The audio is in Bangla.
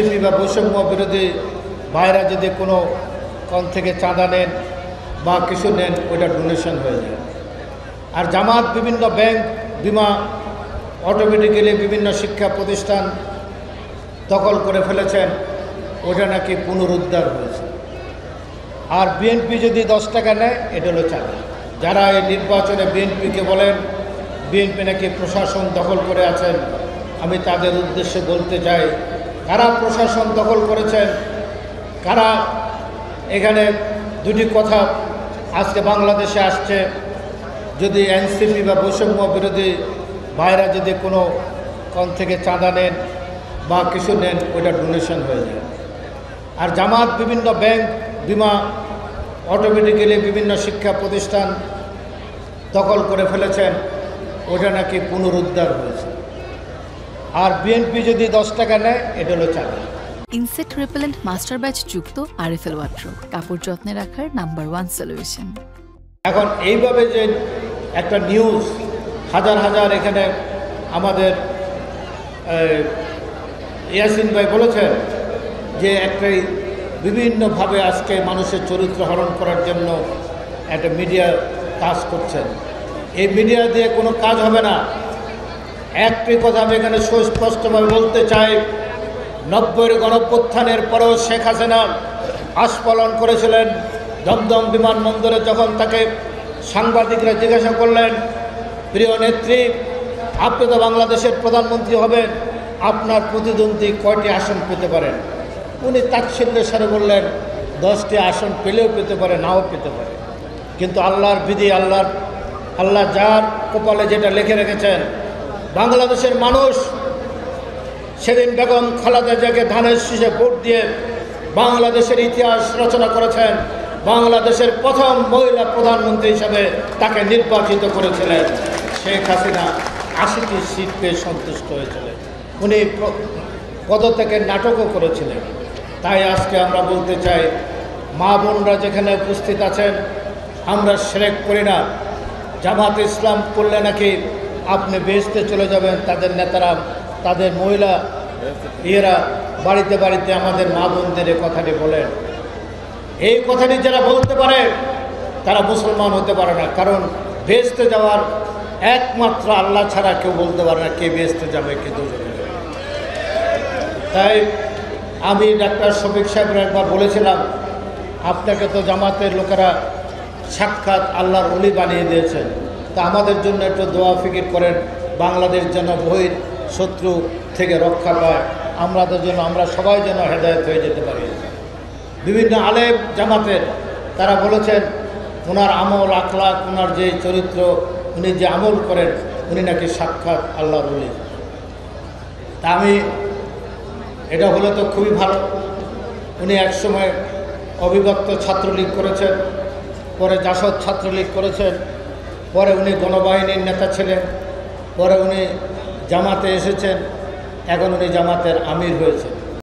এনসিপি বা বৈষম্য বিরোধী ভাইরা যদি কোনো কোন থেকে চাঁদা নেন বা কিছু নেন, ওইটা ডোনেশন হয়ে যায়। আর জামাত বিভিন্ন ব্যাংক, বিমা, অটোমেটিক্যালি বিভিন্ন শিক্ষা প্রতিষ্ঠান দখল করে ফেলেছেন, ওটা নাকি পুনরুদ্ধার হয়েছে। আর বিএনপি যদি 10 টাকা নেয়, এটা হলো চাঁদা। যারা এই নির্বাচনে বিএনপিকে বলেন বিএনপি নাকি প্রশাসন দখল করে আছেন, আমি তাদের উদ্দেশ্যে বলতে চাই, কারা প্রশাসন দখল করেছেন, কারা এখানে দুটি কথা আজকে বাংলাদেশে আসছে, যদি এনসিপি বা বৈষম্য বিরোধী ভাইরা যদি কোনো কোন থেকে চাঁদা নেন বা কিছু নেন, ওইটা ডোনেশন হয়ে যায়। আর জামাত বিভিন্ন ব্যাংক, বিমা, অটোমেটিক্যালি বিভিন্ন শিক্ষা প্রতিষ্ঠান দখল করে ফেলেছেন, ওটা নাকি পুনরুদ্ধার হয়েছে। আর বিএনপি যদি 10 টাকা নেয়, এটা হলো চাঁদা। ইনসেক্ট রিপেলেন্ট মাস্টার ব্যাচ যুক্ত আরএফএল ওয়াট্রো, কাপড় যত্নে রাখার নাম্বার 1 সলিউশন। এখন এইভাবে যে একটা নিউজ হাজার হাজার, এখানে আমাদের ইয়াসিন ভাই বলেছেন যে একটাই বিভিন্নভাবে আজকে মানুষের চরিত্র হরণ করার জন্য একটা মিডিয়া কাজ করছেন। এই মিডিয়া দিয়ে কোনো কাজ হবে না। একটি কথা আমি এখানে সুস্পষ্টভাবে বলতে চাই, 90-এর গণঅভ্যুত্থানের পরেও শেখ হাসিনা আস্ফালন করেছিলেন দমদম বিমানবন্দরে। যখন তাকে সাংবাদিকরা জিজ্ঞাসা করলেন, প্রিয় নেত্রী, আপনি তো বাংলাদেশের প্রধানমন্ত্রী হবেন, আপনার প্রতিদ্বন্দ্বী কয়টি আসন পেতে পারেন? উনি তাচ্ছিল্যের সাথে বললেন, 10টি আসন পেলেও পেতে পারে, নাও পেতে পারে। কিন্তু আল্লাহর বিধি, আল্লাহ যার কপালে যেটা লিখে রেখেছেন, বাংলাদেশের মানুষ সেদিন বেগম খালেদা জিয়াকে ধানের শীষে ভোট দিয়ে বাংলাদেশের ইতিহাস রচনা করেছেন। বাংলাদেশের প্রথম মহিলা প্রধানমন্ত্রী হিসাবে তাকে নির্বাচিত করেছিলেন। শেখ হাসিনা 80টি সিট পেয়ে সন্তুষ্ট হয়েছিলেন। উনি পদত্যাগের নাটকও করেছিলেন। তাই আজকে আমরা বলতে চাই, মা বোনরা যেখানে উপস্থিত আছেন, আমরা শিরক করি না। জামাত ইসলাম করলে নাকি আপনি বেহেশতে চলে যাবেন, তাদের নেতারা, তাদের মহিলা ইয়েরা বাড়িতে বাড়িতে আমাদের মা বোনদের এই কথাটি বলেন। এই কথাটি যারা বলতে পারে তারা মুসলমান হতে পারে না। কারণ বেহেশতে যাওয়ার একমাত্র আল্লাহ ছাড়া কেউ বলতে পারে না কে বেহেশতে যাবে, কে দোজখে যাবে। তাই আমি ডাক্তার শফিক সাহেবের একবার বলেছিলাম, আপনাকে তো জামাতের লোকেরা সাক্ষাৎ আল্লাহর ওলি বানিয়ে দিয়েছেন, তা আমাদের জন্য একটু দোয়া ফিকির করেন, বাংলাদেশ যেন বহির শত্রু থেকে রক্ষা পায়, আমাদের জন্য, আমরা সবাই যেন হেদায়েত হয়ে যেতে পারি। বিভিন্ন আলেম জামাতের তারা বলেছেন, ওনার আমল আখলাক, ওনার যে চরিত্র, উনি যে আমল করেন, উনি নাকি সাক্ষাৎ আল্লাহর ওলি। তা আমি, এটা হলে তো খুবই ভালো। উনি একসময় অবিভক্ত ছাত্রলীগ করেছেন, পরে জাসদ ছাত্রলীগ করেছেন, পরে উনি গণবাহিনীর নেতা ছিলেন, পরে উনি জামাতে এসেছেন, এখন উনি জামাতের আমির হয়েছেন।